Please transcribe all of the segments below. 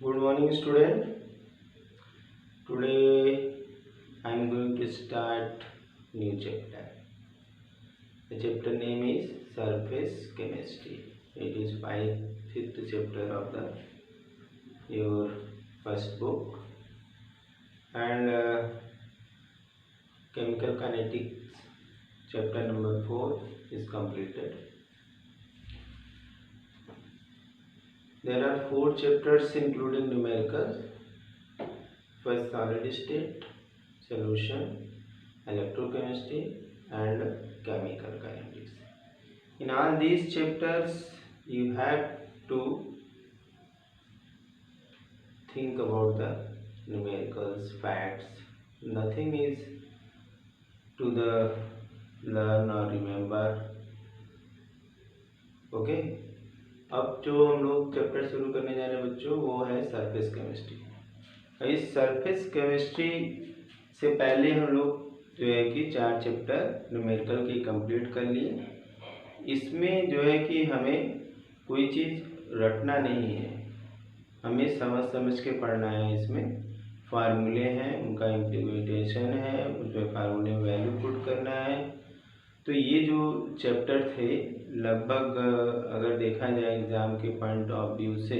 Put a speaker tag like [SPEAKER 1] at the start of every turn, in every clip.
[SPEAKER 1] Good morning, student. Today I am going to start new chapter. The chapter name is Surface Chemistry. It is fifth chapter of the your first book, and Chemical Kinetics chapter number 4 is completed. There are 4 chapters including numericals. First, solid state, solution, electrochemistry, and chemical kinetics. In all these chapters, you have to think about the numericals, facts. Nothing is to the learn or remember. Okay, अब जो हम लोग chapter शुरू करने जा रहे हैं बच्चों, वो है सरफेस केमिस्ट्री। इस सरफेस केमिस्ट्री से पहले हम लोग जो है कि 4 चैप्टर न्यूमेरिकल की कंप्लीट कर लिए। इसमें जो है कि हमें कोई चीज़ रटना नहीं है, हमें समझ समझ के पढ़ना है। इसमें फार्मूले हैं, उनका इम्प्लीमेंटेशन है, उसमें फार्मूले में वैल्यू पुट करना है। तो ये जो चैप्टर थे लगभग अगर देखा जाए एग्ज़ाम के पॉइंट ऑफ व्यू से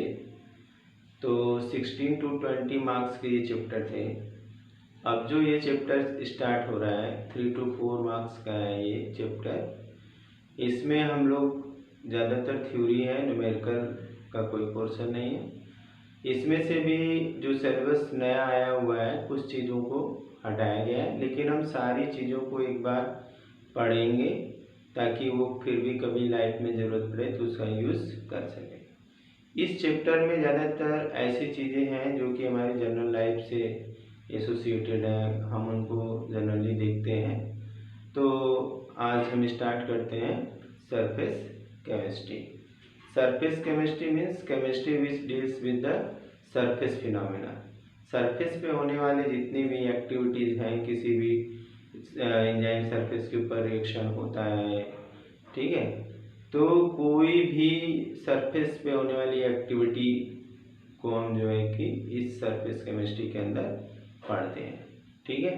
[SPEAKER 1] तो 16 to 20 मार्क्स के ये चैप्टर थे। अब जो ये चैप्टर स्टार्ट हो रहा है 3 to 4 मार्क्स का है ये चैप्टर। इसमें हम लोग ज़्यादातर थ्योरी है, न्यूमेरिकल का कोई पोर्शन नहीं है। इसमें से भी जो सिलेबस नया आया हुआ है कुछ चीज़ों को हटाया गया है, लेकिन हम सारी चीज़ों को एक बार पढ़ेंगे ताकि वो फिर भी कभी लाइफ में ज़रूरत पड़े तो उसका यूज़ कर सकें। इस चैप्टर में ज़्यादातर ऐसी चीज़ें हैं जो कि हमारी जनरल लाइफ से एसोसिएटेड हैं, हम उनको जनरली देखते हैं। तो आज हम स्टार्ट करते हैं surface chemistry. Surface chemistry means chemistry which deals with the surface phenomena. Surface पे होने वाले जितनी भी एक्टिविटीज़ हैं, किसी भी एंजाइम सरफेस के ऊपर रिएक्शन होता है, ठीक है, तो कोई भी सरफेस पे होने वाली एक्टिविटी को हम जो है कि इस सरफेस केमिस्ट्री के अंदर पढ़ते हैं, ठीक है।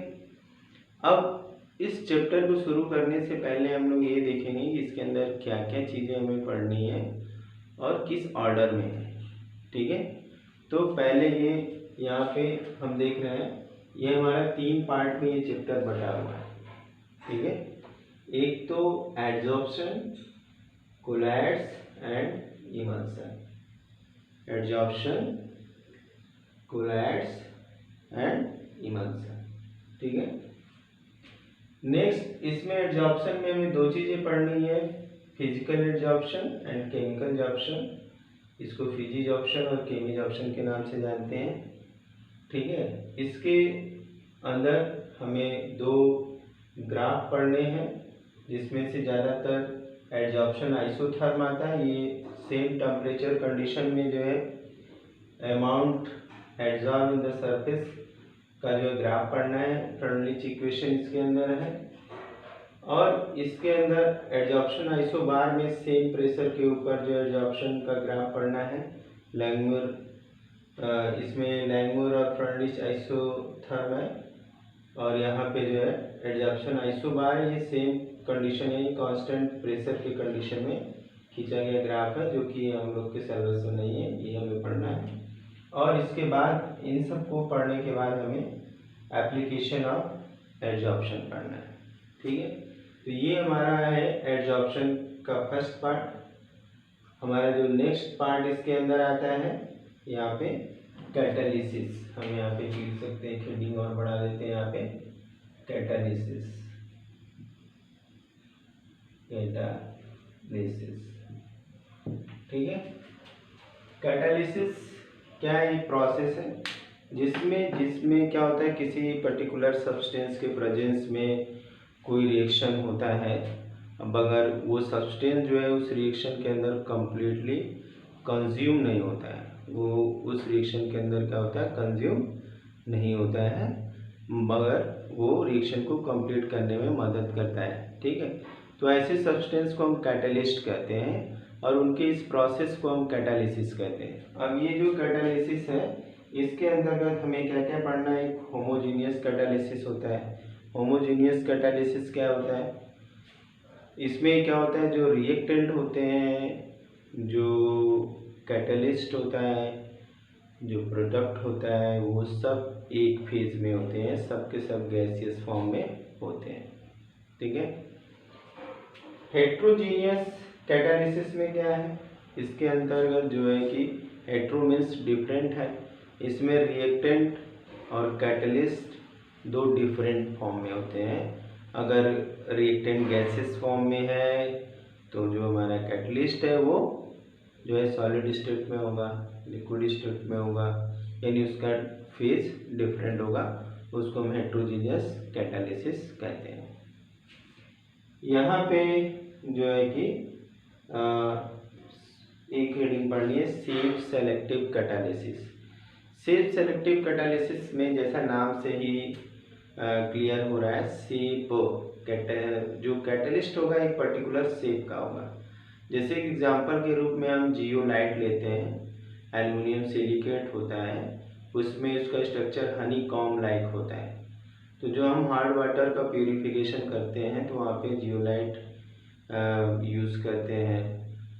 [SPEAKER 1] अब इस चैप्टर को शुरू करने से पहले हम लोग ये देखेंगे कि इसके अंदर क्या क्या चीज़ें हमें पढ़नी है और किस ऑर्डर में है, ठीक है। तो पहले ये यहाँ पे हम देख रहे हैं, ये हमारा 3 पार्ट में ये चैप्टर बटा हुआ है, ठीक है। एक तो adsorption, collapse and emulsion. Adsorption, collapse and emulsion, ठीक है। नेक्स्ट इसमें एड्जॉर्प्शन में हमें 2 चीज़ें पढ़नी है, physical adsorption and chemical adsorption. इसको फिजिजॉर्प्शन और केमिजॉर्प्शन के नाम से जानते हैं, ठीक है। इसके अंदर हमें 2 ग्राफ पढ़ने हैं, जिसमें से ज़्यादातर एड्जॉर्प्शन आइसोथर्म आता है। ये सेम टेम्परेचर कंडीशन में जो है amount adsorb in the surface का जो ग्राफ पढ़ना है। फ्रेंडलिच इक्वेशन इसके अंदर है। और इसके अंदर एड्जॉर्प्शन आइसोबार में सेम प्रेशर के ऊपर जो एड्जॉर्प्शन का ग्राफ पढ़ना है। लैंगमुर इसमें लैंगमुर और फ्रेंडलिच आइसोथर्म है, और यहाँ पे जो है एड्जॉर्प्शन आइसोबार, ये सेम कंडीशन है, कांस्टेंट प्रेशर के कंडीशन में खींचा गया ग्राफ है, जो कि हम लोग के सिलेबस में नहीं है, ये हमें पढ़ना है। और इसके बाद इन सब को पढ़ने के बाद हमें एप्लीकेशन ऑफ एड्जॉर्प्शन पढ़ना है, ठीक है। तो ये हमारा है एड्जॉर्प्शन का फर्स्ट पार्ट। हमारा जो नेक्स्ट पार्ट इसके अंदर आता है यहाँ पे कैटालिसिस। हम यहाँ पे लिख सकते हैं, हेडिंग और बढ़ा देते हैं यहाँ पे, कैटालिसिस। कैटालिसिस, ठीक है। कैटालिसिस क्या है? ये प्रोसेस है जिसमें क्या होता है, किसी पर्टिकुलर सब्सटेंस के प्रेजेंस में कोई रिएक्शन होता है। अब अगर वो सब्सटेंस जो है उस रिएक्शन के अंदर कम्प्लीटली कंज्यूम नहीं होता है, वो उस रिएक्शन के अंदर क्या होता है, कंज्यूम नहीं होता है, मगर वो रिएक्शन को कंप्लीट करने में मदद करता है, ठीक है। तो ऐसे सब्सटेंस को हम कैटलिस्ट कहते हैं। और उनके इस प्रोसेस को हम कैटालिसिस कहते हैं। अब ये जो कैटालिसिस है इसके अंतर्गत हमें क्या क्या पढ़ना है। एक होमोजीनियस कैटालिसिस होता है। होमोजीनियस कैटालिसिस क्या होता है, इसमें क्या होता है, जो रिएक्टेंट होते हैं, जो कैटलिस्ट होता है, जो प्रोडक्ट होता है, वो सब एक फेज में होते हैं, सब के सब गैसियस फॉर्म में होते हैं। ठीक है। हेट्रोजीनियस कैटालिसिस में क्या है, इसके अंतर्गत जो है कि हेट्रो मीन्स डिफरेंट है, इसमें रिएक्टेंट और कैटलिस्ट दो डिफरेंट फॉर्म में होते हैं। अगर रिएक्टेंट गैसेस फॉर्म में है तो जो हमारा कैटलिस्ट है वो जो है सॉलिड स्टेट में होगा, लिक्विड स्टेट में होगा, यानी उसका फेज डिफरेंट होगा, उसको हम हेट्रोजीनियस कैटालिसिस कहते हैं। यहाँ पे जो है कि एक हेडिंग पढ़नी है, self selective catalysis. Self selective catalysis में जैसा नाम से ही क्लियर हो रहा है, सेप जो कैटलिस्ट होगा एक पर्टिकुलर शेप का होगा। जैसे एग्जांपल के रूप में हम जियोलाइट लेते हैं, एल्युमिनियम सिलिकेट होता है, उसमें उसका स्ट्रक्चर हनी कॉम्ब लाइक होता है। तो जो हम हार्ड वाटर का प्यूरिफिकेशन करते हैं तो वहाँ पे जियोलाइट यूज़ करते हैं,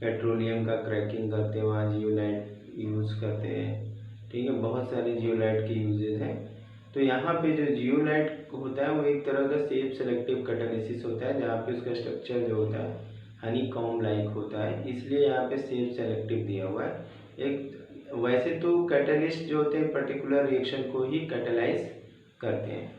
[SPEAKER 1] पेट्रोलियम का क्रैकिंग करते हैं वहाँ जियोलाइट यूज़ करते हैं। ठीक है, बहुत सारे जियोलाइट के यूजेज हैं। तो यहाँ पे जो जियोलाइट होता है वो एक तरह का सेल्फ सेलेक्टिव कैटालिसिस होता है, जहाँ पे उसका स्ट्रक्चर जो होता है हनी कॉम्ब लाइक होता है, इसलिए यहाँ पे सेल्फ सेलेक्टिव दिया हुआ है। एक वैसे तो कैटलिस्ट जो होते हैं पर्टिकुलर रिएक्शन को ही कैटलाइज करते हैं।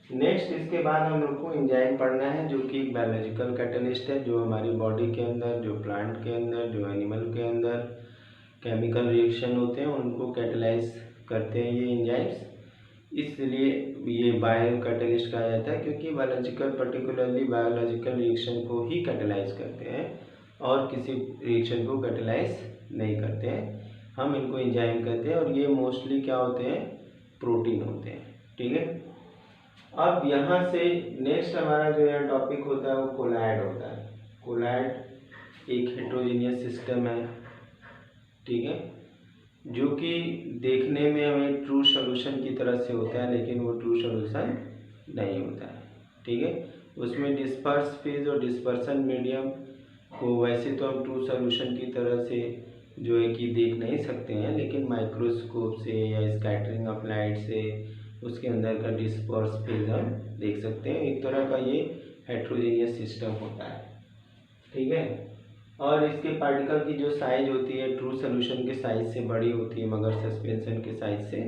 [SPEAKER 1] नेक्स्ट इसके बाद हम लोग को एंजाइम पढ़ना है, जो कि बायोलॉजिकल कैटलिस्ट है, जो हमारी बॉडी के अंदर, जो प्लांट के अंदर, जो एनिमल के अंदर केमिकल रिएक्शन होते हैं उनको कैटलाइज करते हैं ये एंजाइम्स, इसलिए ये बायो कैटलिस्ट कहा जाता है, क्योंकि बायोलॉजिकल पर्टिकुलरली बायोलॉजिकल रिएक्शन को ही कैटलाइज करते हैं और किसी रिएक्शन को कैटलाइज नहीं करते हैं, हम इनको एंजाइम कहते हैं। और ये मोस्टली क्या होते हैं, प्रोटीन होते हैं। ठीक है। अब यहाँ से नेक्स्ट हमारा जो है टॉपिक होता है वो कोलाइड होता है। कोलाइड एक हेट्रोजीनियस सिस्टम है, ठीक है, जो कि देखने में हमें ट्रू सॉल्यूशन की तरह से होता है, लेकिन वो ट्रू सॉल्यूशन नहीं होता है। ठीक है, उसमें डिस्पर्स फेज और डिस्पर्सन मीडियम को वैसे तो हम ट्रू सॉल्यूशन की तरह से जो है कि देख नहीं सकते हैं, लेकिन माइक्रोस्कोप से या स्कैटरिंग ऑफ लाइट से उसके अंदर का डिस्पर्स फेज हम देख सकते हैं। एक तरह का ये हेट्रोजीनियस सिस्टम होता है। ठीक है, और इसके पार्टिकल की जो साइज होती है ट्रू सॉल्यूशन के साइज से बड़ी होती है, मगर सस्पेंशन के साइज से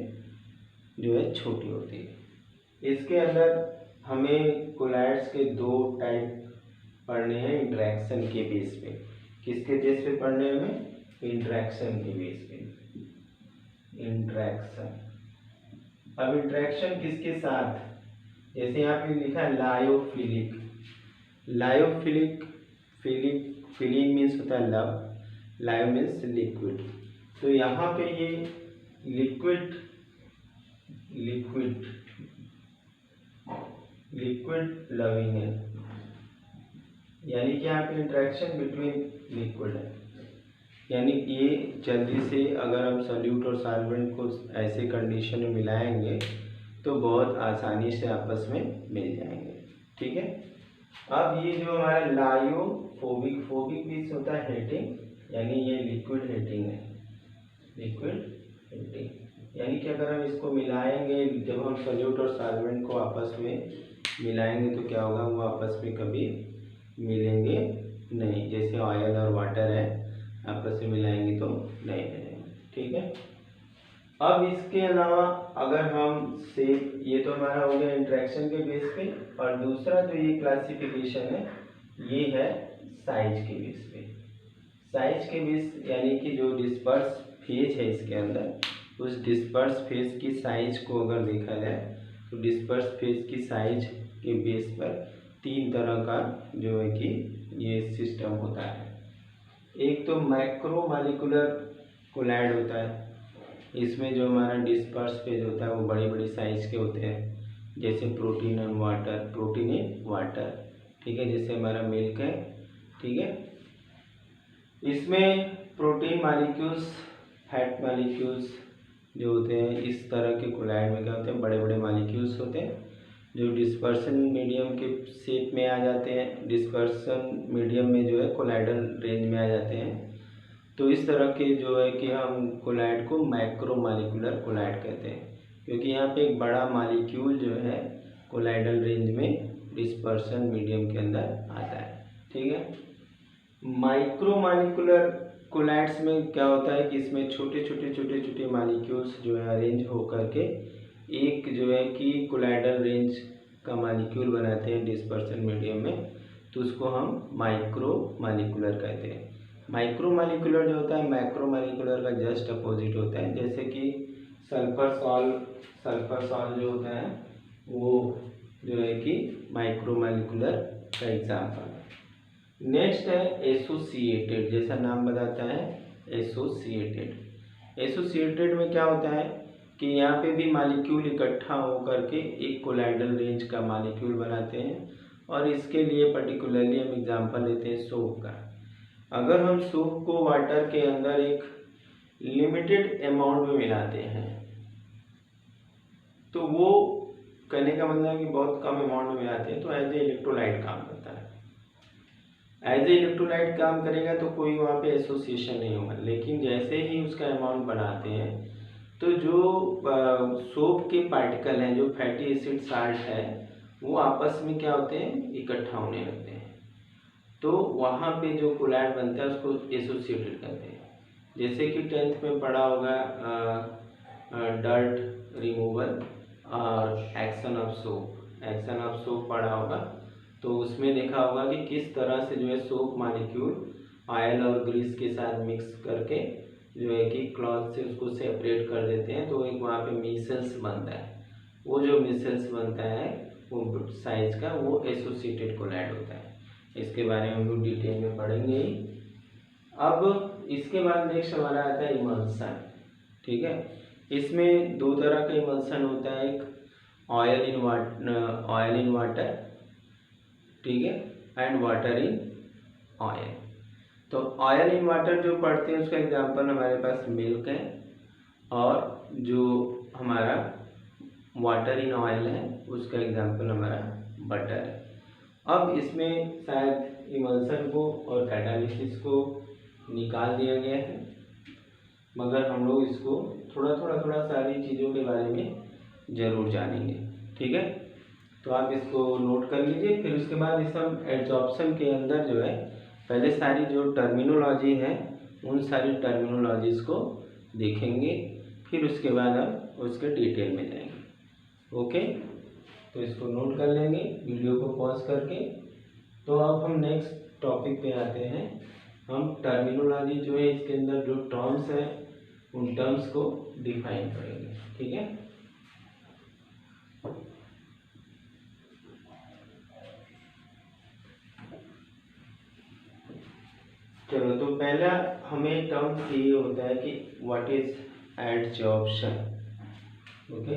[SPEAKER 1] जो है छोटी होती है। इसके अंदर हमें कोलाइड्स के दो टाइप पढ़ने हैं इंटरेक्शन के बेस पे। किसके बेस पे पढ़ने हैं हमें, इंटरेक्शन के बेस पे। इंटरेक्शन, अब इंटरेक्शन किसके साथ, जैसे यहाँ पे लिखा है लायोफिलिक। लायोफिलिक, फिलिंग मीन्स होता है लव, लायो मीन्स लिक्विड। तो यहाँ पे ये लिक्विड लविंग है, यानी कि यहाँ पे इंटरेक्शन बिटवीन लिक्विड है, यानी कि ये जल्दी से अगर हम सॉल्यूट और सॉल्वेंट को ऐसे कंडीशन में मिलाएंगे तो बहुत आसानी से आपस में मिल जाएंगे। ठीक है, अब ये जो हमारा लायोफोबिक, फोबिक मीन्स होता है हीटिंग, यानी ये लिक्विड हीटिंग है, लिक्विड हीटिंग, यानी कि अगर हम इसको मिलाएंगे, जब हम सॉल्यूट और सॉल्वेंट को आपस में मिलाएंगे तो क्या होगा, वो आपस में कभी मिलेंगे नहीं, जैसे ऑयल और वाटर है आपस में मिलाएंगे तो नहीं मिलेंगे। ठीक है, अब इसके अलावा अगर हम से, ये तो हमारा हो गया इंटरेक्शन के बेस पे, और दूसरा जो ये क्लासिफिकेशन है ये है साइज के बेस पे। साइज के बेस यानी कि जो डिस्पर्स फेज है इसके अंदर, उस डिस्पर्स फेज की साइज को अगर देखा जाए तो डिस्पर्स फेज की साइज के बेस पर तीन तरह का जो है कि ये सिस्टम होता है। एक तो मैक्रोमोलिकुलर कोलाइड होता है, इसमें जो हमारा डिस्पर्स फेज होता है वो बड़ी बड़ी साइज के होते हैं, जैसे protein and water, protein in water. ठीक है, जैसे हमारा मिल्क है। ठीक है, इसमें प्रोटीन मॉलिक्यूल्स, फैट मॉलिक्यूल्स जो होते हैं, इस तरह के कोलाइड में क्या होते हैं, बड़े बड़े मॉलिक्यूल्स होते हैं जो डिस्पर्सन मीडियम के शेप में आ जाते हैं, डिस्पर्सन मीडियम में जो है कोलाइडल रेंज में आ जाते हैं। तो इस तरह के जो है कि हम कोलाइड को मैक्रो मॉलिक्यूलर कोलाइड कहते हैं, क्योंकि यहाँ पे एक बड़ा मॉलिक्यूल जो है कोलाइडल रेंज में डिस्पर्सन मीडियम के अंदर आता है। ठीक है। माइक्रो मॉलिक्यूलर कोलाइड्स में क्या होता है कि इसमें छोटे छोटे मॉलिक्यूल्स जो है अरेंज होकर के एक जो है कि कोलाइडल रेंज का मॉलिक्यूल बनाते हैं डिस्पर्सन मीडियम में, तो उसको हम माइक्रो मॉलिक्यूलर कहते हैं। माइक्रो मॉलिक्यूलर जो होता है मैक्रो मॉलिक्यूलर का जस्ट अपोजिट होता है, जैसे कि सल्फर सॉल्ट जो होता है वो जो है कि माइक्रो मॉलिक्यूलर का एग्जाम्पल है। नेक्स्ट है एसोसिएटेड, जैसा नाम बताता है एसोसिएटेड। एसोसिएटेड में क्या होता है कि यहाँ पे भी मॉलिक्यूल इकट्ठा होकर के एक कोलाइडल रेंज का मॉलिक्यूल बनाते हैं, और इसके लिए पर्टिकुलरली हम एग्जांपल लेते हैं सोप का। अगर हम सोप को वाटर के अंदर एक लिमिटेड अमाउंट में मिलाते हैं, तो वो कहने का मतलब है कि बहुत कम अमाउंट में मिलाते हैं, तो एज ए इलेक्ट्रोलाइट काम करता है। एज ए इलेक्ट्रोलाइट काम करेगा तो कोई वहाँ पे एसोसिएशन नहीं होगा, लेकिन जैसे ही उसका अमाउंट बढ़ाते हैं तो जो सोप के पार्टिकल हैं, जो फैटी एसिड साल्ट है, वो आपस में क्या होते हैं, इकट्ठा होने लगते हैं। तो वहाँ पे जो कोलाइड बनता है उसको एसोसिएटेड कहते हैं। जैसे कि 10th में पढ़ा होगा डर्ट रिमूवल और एक्शन ऑफ सोप पढ़ा होगा, तो उसमें देखा होगा कि किस तरह से जो है सोप मॉलिक्यूल ऑयल और ग्रीस के साथ मिक्स करके जो है कि क्लॉथ से उसको सेपरेट कर देते हैं, तो एक वहाँ पे मिसेल्स बनता है। वो जो मिसेल्स बनता है वो साइज का, वो एसोसिएटेड कोलाइड होता है। इसके बारे में हम लोग डिटेल में पढ़ेंगे। अब इसके बाद नेक्स्ट हमारा आता है इमल्सन। ठीक है। इसमें दो तरह का इमल्सन होता है, एक ऑयल इन वाटर, ठीक है, एंड वाटर इन ऑयल। तो ऑयल इन वाटर जो पढ़ते हैं उसका एग्जांपल हमारे पास मिल्क है, और जो हमारा वाटर इन ऑयल है उसका एग्जांपल हमारा बटर है। अब इसमें शायद इमल्सन को और कैटालिसिस को निकाल दिया गया है, मगर हम लोग इसको थोड़ा सारी चीज़ों के बारे में ज़रूर जानेंगे। ठीक है। तो आप इसको नोट कर लीजिए। फिर उसके बाद इस हम एड्जॉर्प्शन के अंदर जो है पहले सारी जो टर्मिनोलॉजी है उन सारी टर्मिनोलॉजीज़ को देखेंगे, फिर उसके बाद हम उसके डिटेल में जाएंगे। ओके, तो इसको नोट कर लेंगे वीडियो को पॉज करके। तो अब हम नेक्स्ट टॉपिक पे आते हैं। हम टर्मिनोलॉजी जो है इसके अंदर जो टर्म्स हैं उन टर्म्स को डिफाइन करेंगे। ठीक है। चलो, तो पहला हमें टर्म ये होता है कि what is adsorption. Okay,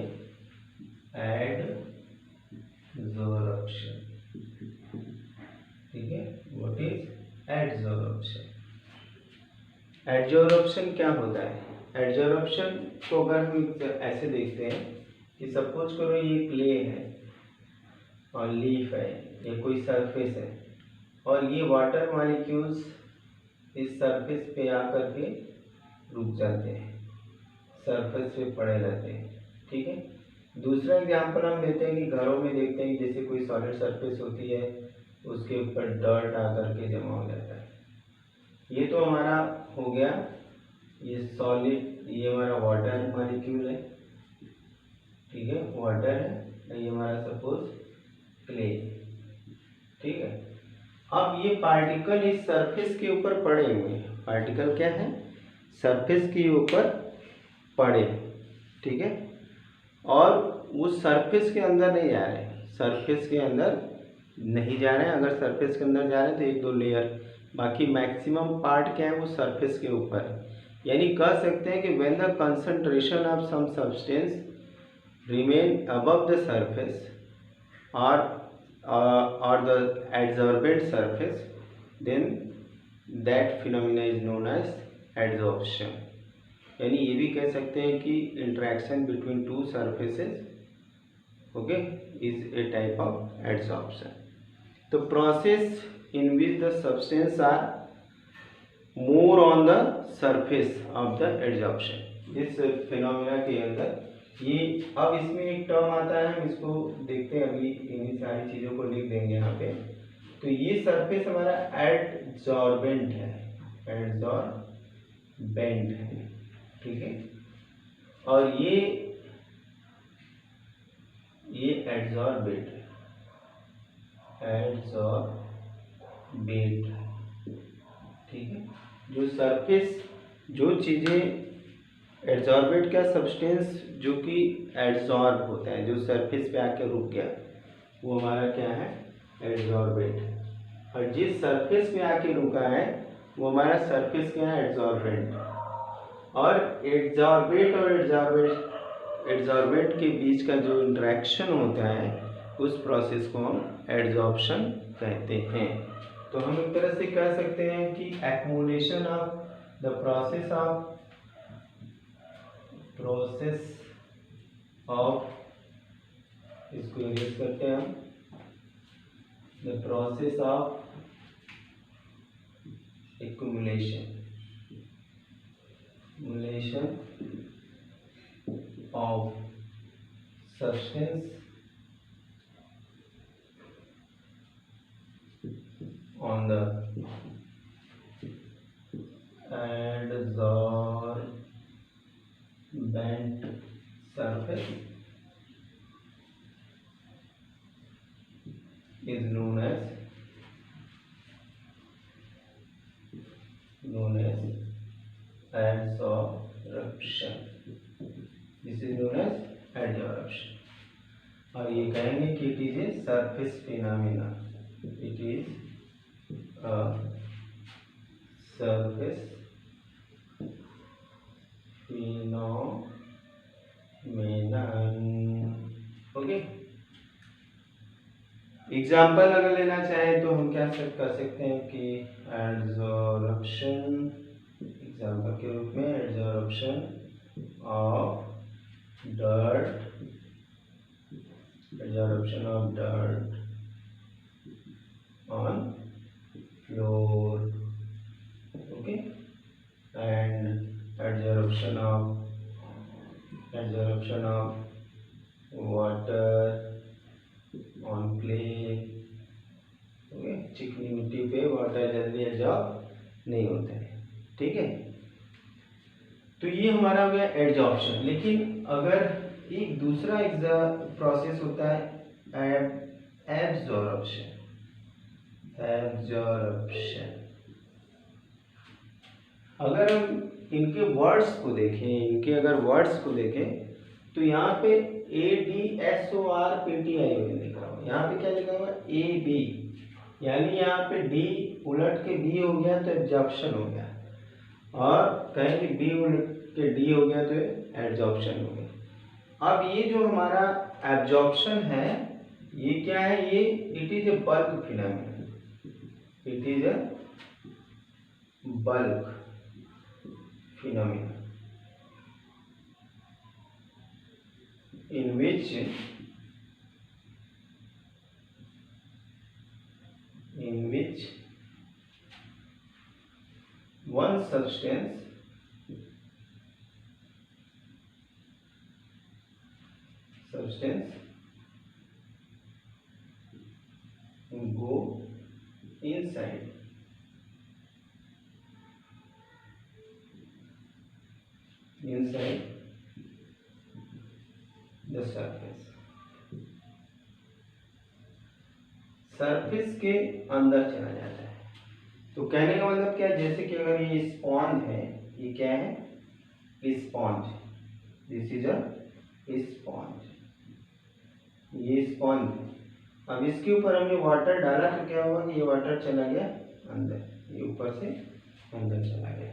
[SPEAKER 1] adsorption, ठीक है, व्हाट इज एडजॉर्प्शन। एडजॉर्प्शन क्या होता है? एडजॉर्प्शन को अगर हम ऐसे देखते हैं कि सपोज करो ये क्ले है और लीफ है, ये कोई सरफेस है, और ये वाटर मॉलिक्यूल्स इस सरफेस पे आकर के रुक जाते हैं, सरफेस पे पड़े रहते हैं। ठीक है। दूसरा एग्जांपल हम लेते हैं कि घरों में देखते हैं कि जैसे कोई सॉलिड सरफेस होती है, उसके ऊपर डर्ट आकर के जमा हो जाता है। ये तो हमारा हो गया ये सॉलिड, ये हमारा वाटर मॉलिक्यूल है, ठीक है, वाटर है, ये हमारा सपोज क्ले। ठीक है। अब ये पार्टिकल इस सरफेस के ऊपर पड़े हुए हैं। पार्टिकल क्या है? सरफेस के ऊपर पड़े, ठीक है, और वो सरफेस के अंदर नहीं जा रहे, सरफेस के अंदर नहीं जा रहे हैं। अगर सरफेस के अंदर जा रहे हैं तो एक दो लेयर, बाकी मैक्सिमम पार्ट क्या है वो सरफेस के ऊपर है। यानी कह सकते हैं कि when the concentration of some substance remain above the surface or the adsorbent surface, then that phenomena is known as adsorption. यानी ये भी कह सकते हैं कि interaction between two surfaces okay is a type of adsorption. तो process in which the substance are more on the surface of the adsorption, इस phenomena के अंदर ये अब इसमें एक टर्म आता है, हम इसको देखते हैं अभी, इन्हीं सारी चीज़ों को लिख देंगे यहाँ पे। तो ये सरफेस हमारा एडजॉर्बेंट है, एडजॉर्बेंट है, ठीक है। और ये एडजॉर्बेट है, एडजॉर्बेट, ठीक है। जो सरफेस, जो चीज़ें एडजॉर्बेट का सब्सटेंस जो कि एडजॉर्ब होता है, जो सरफेस पे आके रुक गया, वो हमारा क्या है, एडजॉर्बेट। और जिस सरफेस पे आके रुका है वो हमारा सरफेस क्या है, एडजॉर्बेंट। और एडजॉर्बेट और एडजॉर्बेंट के बीच का जो इंटरेक्शन होता है उस प्रोसेस को हम एडजॉर्प्शन कहते हैं। तो हम एक तरह से कह सकते हैं कि accumulation of the process of, इसको इंग्लिश करते हैं हम, the process of accumulation of substance on the adsorbent surface is known as adsorption. This is known as adsorption. और ये कहेंगे कि it is a surface phenomena, it is a surface phenomenon, okay. Example अगर लेना चाहें तो हम क्या कर सकते हैं कि एडसॉर्प्शन, एग्जाम्पल के रूप में adsorption of dirt, adsorption of dirt on floor, okay, and adsorption of water on clay, okay, चिकनी मिट्टी पे वाटर जल्दी एब्जॉर्ब नहीं होते हैं, ठीक है। तो ये हमारा हो गया एडजॉर्प्शन। लेकिन अगर एक दूसरा प्रोसेस होता है एब्जॉर्प्शन, अगर हम इनके वर्ड्स को देखें, तो यहाँ पे ADSORPTI लिखा हुआ, यहाँ पे क्या लिखा हुआ, AB, यानी यहाँ पे D उलट के B हो गया तो एब्जॉर्प्शन हो गया, और कहें कि B उलट के D हो गया तो एडजॉर्प्शन हो गया। अब ये जो हमारा एब्जॉर्प्शन है ये क्या है, ये it is a bulk phenomena, it is a bulk phenomena in which one substance go inside the surface के अंदर चला जाता है। तो कहने का मतलब क्या है, जैसे कि अगर ये स्पॉन्ज है, ये क्या है, sponge, this is a sponge, ये स्पॉन्ज। अब इसके ऊपर हमने वाटर डाला तो क्या हुआ कि ये वाटर चला गया अंदर, ये ऊपर से अंदर चला गया।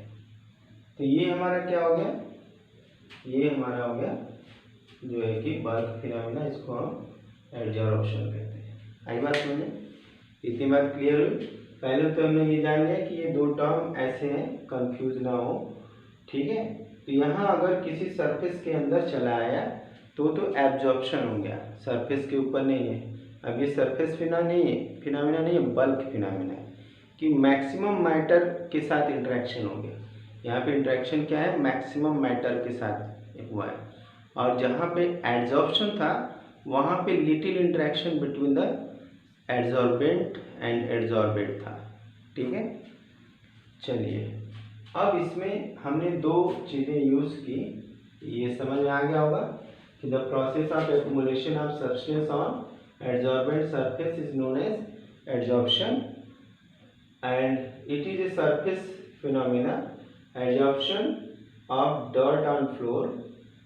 [SPEAKER 1] तो ये हमारा क्या हो गया, ये हमारा हो गया जो है कि बल्क फिनोमिना, इसको हम एडसॉर्प्शन कहते हैं। आई बात समझे, इतनी बात क्लियर हुई। पहले तो हमने ये जान लिया कि ये दो टर्म ऐसे हैं, कंफ्यूज ना हो, ठीक है। तो यहाँ अगर किसी सरफेस के अंदर चला आया तो एब्जॉर्प्शन हो गया, सरफेस के ऊपर नहीं है। अब ये सरफेस फिनोमेना नहीं है, बल्क फिनोमेना है कि मैक्सिमम मैटर के साथ इंटरेक्शन हो गया। यहाँ पे इंटरेक्शन क्या है, मैक्सिमम मैटर के साथ हुआ है। और जहाँ पे एड्जॉर्प्शन था वहाँ पे little interaction between the adsorbent and adsorbate था, ठीक है। चलिए, अब इसमें हमने दो चीज़ें यूज़ की, ये समझ में आ गया होगा कि the process of accumulation of substance on adsorbent surface is known as adsorption and it is a surface phenomena, adsorption of dirt on floor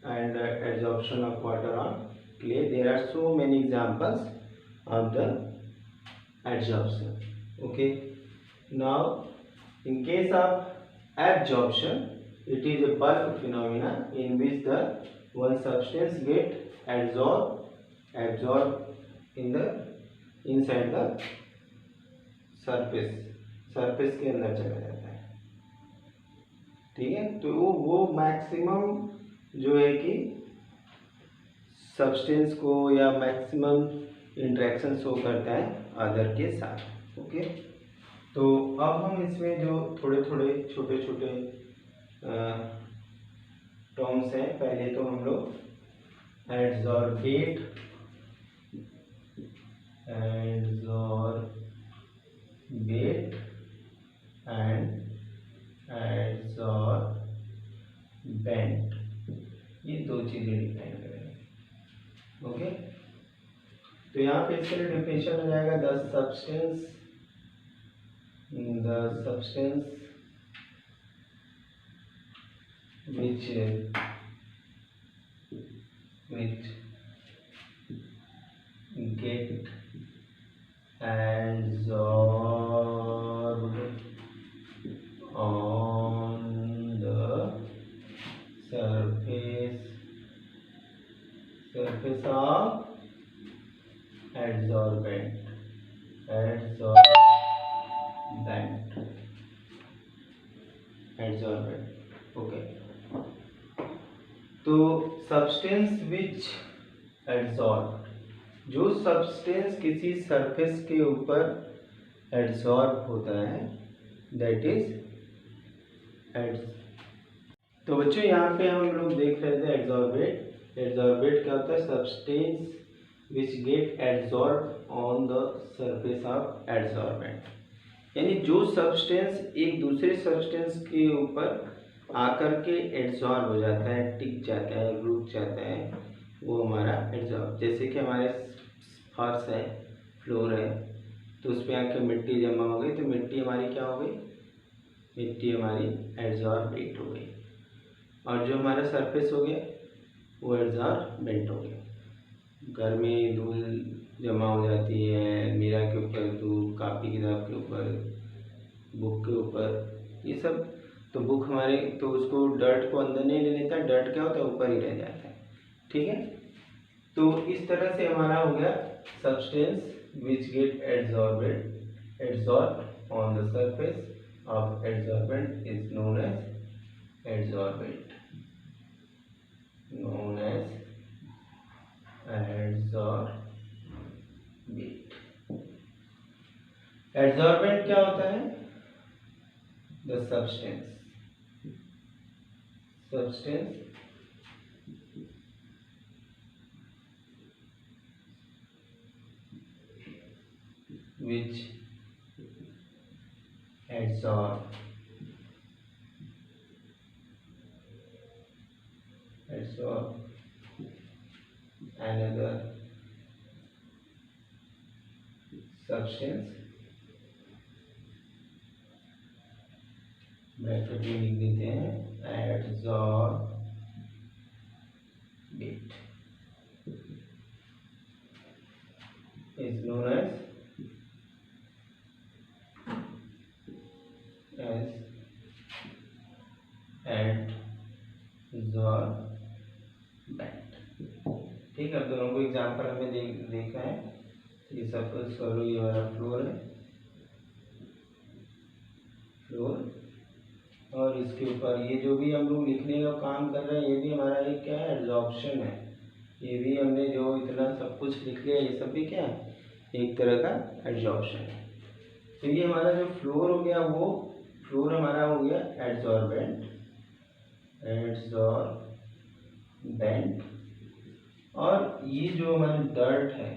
[SPEAKER 1] and adsorption of water on clay. There are so many examples of the adsorption. Okay, now in case of absorption, it is a bulk phenomena in which the one substance get absorbed in the inside the surface के अंदर चला जाता है, ठीक है। तो वो maximum जो है कि सब्सटेंस को या मैक्सिमम इंटरेक्शन शो करता है अदर के साथ। ओके, तो अब हम इसमें जो थोड़े थोड़े छोटे छोटे टर्म्स हैं, पहले तो हम लोग एड्जॉर्बेट एंड एड्जॉर्बेंट, ये दो चीज़ें डिफाइन करेंगे। ओके, तो यहाँ पे इसके लिए डिफिनेशन हो जाएगा the substance which get absorbed on the surface of adsorbent. Okay, तो सब्सटेंस विच एड्सॉर्ब, जो सब्सटेंस किसी सरफेस के ऊपर एड्सॉर्ब होता है दैट इज तो बच्चों यहाँ पे हम लोग देख रहे थे एड्सॉर्बेट। एड्सॉर्बेट क्या होता है, substance which get adsorb on the surface of adsorbent, यानी जो सब्सटेंस एक दूसरे सब्सटेंस के ऊपर आकर के एड्सॉर्ब हो जाता है, टिक जाता है, रुक जाता है, वो हमारा एड्सॉर्ब। जैसे कि हमारे फर्श है, फ्लोर है, तो उस पर आके मिट्टी जमा हो गई, तो मिट्टी हमारी क्या हो गई, मिट्टी हमारी एड्सॉर्बेट हो गई। और जो हमारा सरफेस हो गया वो एड्सॉर्बेंट हो गया। घर में धूल जमा हो जाती है, मीरा के ऊपर धूल, कापी किताब के ऊपर, बुक के ऊपर, ये सब, तो बुक हमारे, तो उसको डर्ट को अंदर नहीं ले लेता, डर्ट क्या होता है, ऊपर ही रह जाता है, ठीक है। तो इस तरह से हमारा हो गया substance which get adsorb on the surface of adsorbent is known as adsorbent, adsorbent क्या होता है, the substance which adsorb another substance, bracket में लिख देते हैं adsorb it is known as adsorbent, ठीक है। अब दोनों को एग्जाम्पल हमें देखना है। ये सपोज करो ये वाला फ्लोर है, फ्लोर, और इसके ऊपर ये जो भी हम लोग लिखने का काम कर रहे हैं ये भी हमारा एक क्या है, एब्जॉर्प्शन है। ये भी हमने जो इतना सब कुछ लिख लिया ये सब भी क्या है, एक तरह का एब्जॉर्प्शन है। तो ये हमारा जो फ्लोर हो गया वो फ्लोर हमारा हो गया एड्सॉर्बेंट, और ये जो हमारा डर्ट है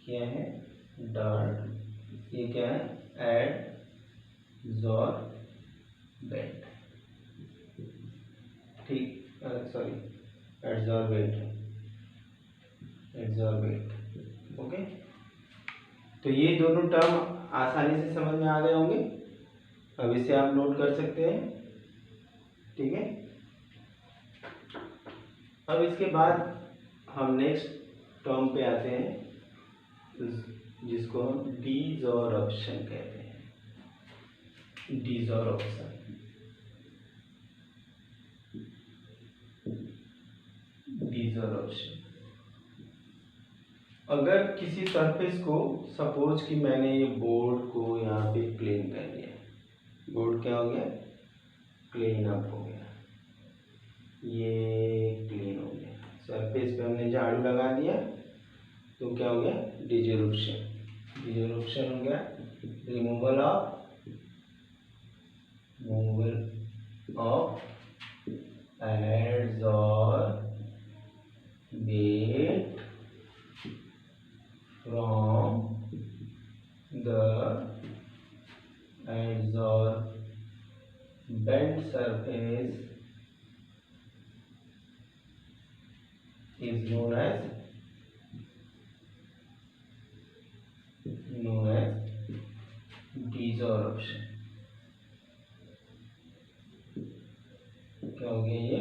[SPEAKER 1] क्या है, डर्ट, ये क्या है, एड्सॉर्बेंट, ठीक, सॉरी एड्सॉर्बेंट है, एड्सॉर्बेंट, ओके। तो ये दोनों टर्म आसानी से समझ में आ गए होंगे, अब इसे आप नोट कर सकते हैं, ठीक है। अब इसके बाद हम नेक्स्ट टर्म पे आते हैं जिसको हम डिसॉर्प्शन कहते हैं, डिसॉर्प्शन, डिसॉर्प्शन। अगर किसी सरफेस को, सपोज कि मैंने ये बोर्ड को यहाँ पे प्लेन कर दिया, बोर्ड क्या हो गया, प्लेन अप हो गया, ये प्लेन हो गया, सरफेस पे हमने झाड़ू लगा दिया तो क्या हो गया, डिसॉर्प्शन, डिसॉर्प्शन हो गया, removal of adsorbate from the adsorbent surface is known as desorption। क्या हो गया, ये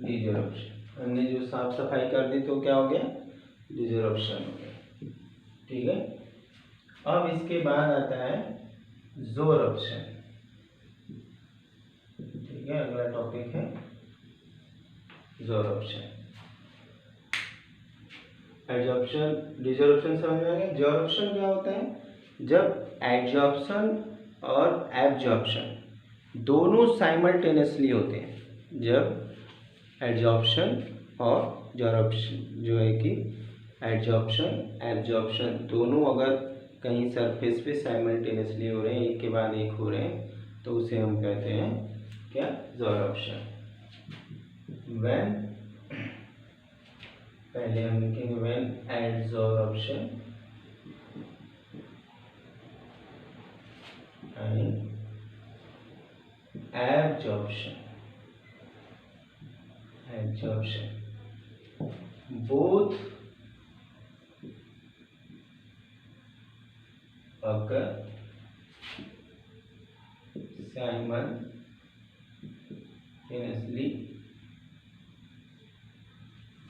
[SPEAKER 1] डिसॉर्प्शन, हमने जो साफ सफाई कर दी तो क्या हो गया, डिसॉर्प्शन हो गया, ठीक है। अब इसके बाद आता है ज़ोरप्शन, ठीक है, अगला टॉपिक है ज़ोरप्शन। एड्सॉर्प्शन, डिसॉर्प्शन समझ में आ गया। ज़ोरप्शन क्या होता है, जब एड्सॉर्प्शन और एब्जॉर्प्शन दोनों साइमल्टेनियसली होते हैं, जब एड्सॉर्प्शन और ज़ोरप्शन जो है कि एड्सॉर्प्शन एब्जॉर्प्शन दोनों अगर कहीं सरफेस पे साइमल्टेनियसली हो रहे हैं, एक के बाद एक हो रहे हैं, तो उसे हम कहते हैं क्या, ज़ोरप्शन। व्हेन, पहले हम लिखेंगे when adsorption and absorption both occur simultaneously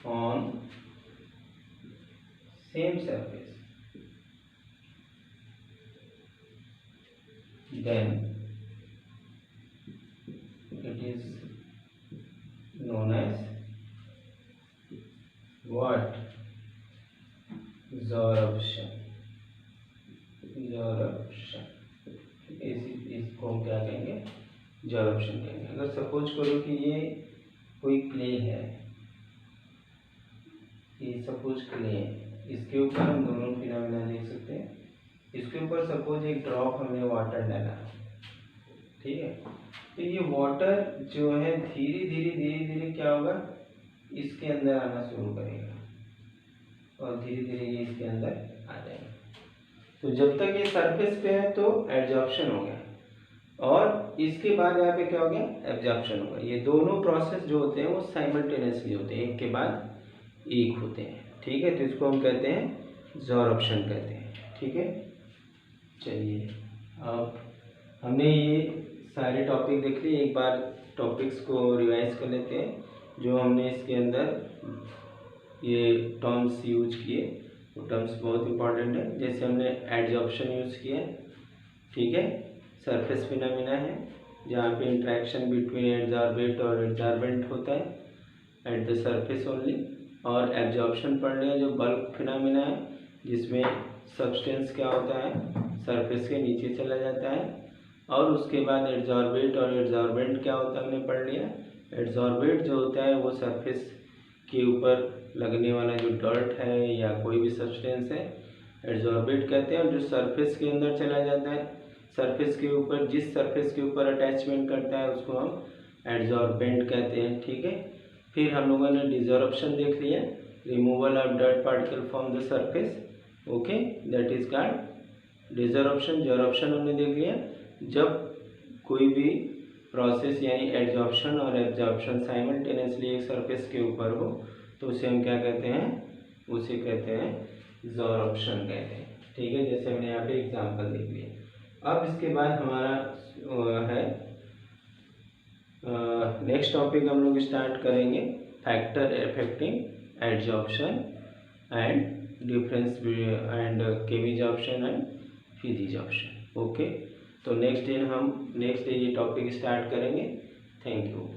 [SPEAKER 1] on same surface, then it is known as what, ज़ोरप्शन, ज़ोरप्शन, इसको हम क्या कहेंगे, ज़ोरप्शन कहेंगे। अगर सपोज करो कि ये कोई क्ले है, ये सपोज क्ले है, इसके ऊपर हम दोनों फिनोमेना देख सकते हैं। इसके ऊपर सपोज एक ड्रॉप हमने वाटर डाला, ठीक है, तो ये वाटर जो है धीरे धीरे क्या होगा, इसके अंदर आना शुरू करेगा और धीरे धीरे ये इसके अंदर आ जाएगा। तो जब तक ये सरफेस पे है तो एड्सॉर्प्शन हो गया, और इसके बाद यहाँ पे क्या हो गया, एब्जॉर्प्शन होगा। ये दोनों प्रोसेस जो होते हैं वो साइमल्टेनियसली होते हैं, एक के बाद एक होते हैं, ठीक है। तो इसको हम कहते हैं ज़ोरप्शन कहते हैं, ठीक है। चलिए, अब हमने ये सारे टॉपिक देख लिए, एक बार टॉपिक्स को रिवाइज कर लेते हैं जो हमने इसके अंदर ये टर्म्स यूज किए। वो टर्म्स बहुत इंपॉर्टेंट है, जैसे हमने एड्सॉर्प्शन यूज़ किया, ठीक है, सरफेस फिनोमेना है जहाँ पे इंटरेक्शन बिटवीन एड्सॉर्बेट और एड्सॉर्बेंट होता है एट द सरफेस ओनली। और एब्जॉर्प्शन पढ़ लिया जो बल्क फिनोमेना है, जिसमें सब्सटेंस क्या होता है, सरफेस के नीचे चला जाता है और उसके बाद एड्जॉर्बेट और एड्जॉर्बेंट क्या होता है हमने पढ़ लिया। एड्जॉर्बेट जो होता है वो सरफेस के ऊपर लगने वाला जो डर्ट है या कोई भी सब्सटेंस है एड्जॉर्बेट कहते हैं, और जो सरफेस के अंदर चला जाता है, सरफेस के ऊपर जिस सरफेस के ऊपर अटैचमेंट करता है उसको हम एड्जॉर्बेंट कहते हैं। ठीक है, फिर हम लोगों ने डिजॉर्प्शन देख लिया, removal of dirt particle from the surface, okay, that is called desorption. Sorption हमने देख लिया, जब कोई भी प्रोसेस यानी एड्जॉर्प्शन और एब्जॉर्प्शन साइमल्टेनियसली एक सरफेस के ऊपर हो तो उसे हम क्या कहते हैं, उसे कहते हैं जॉर्प्शन कहते हैं। ठीक है, जैसे हमने यहाँ पे एग्जांपल देख लिया। अब इसके बाद हमारा है नेक्स्ट टॉपिक हम लोग स्टार्ट करेंगे, factor affecting adsorption and difference and chemisorption and physisorption. Okay, तो नेक्स्ट डे ये टॉपिक स्टार्ट करेंगे। Thank you.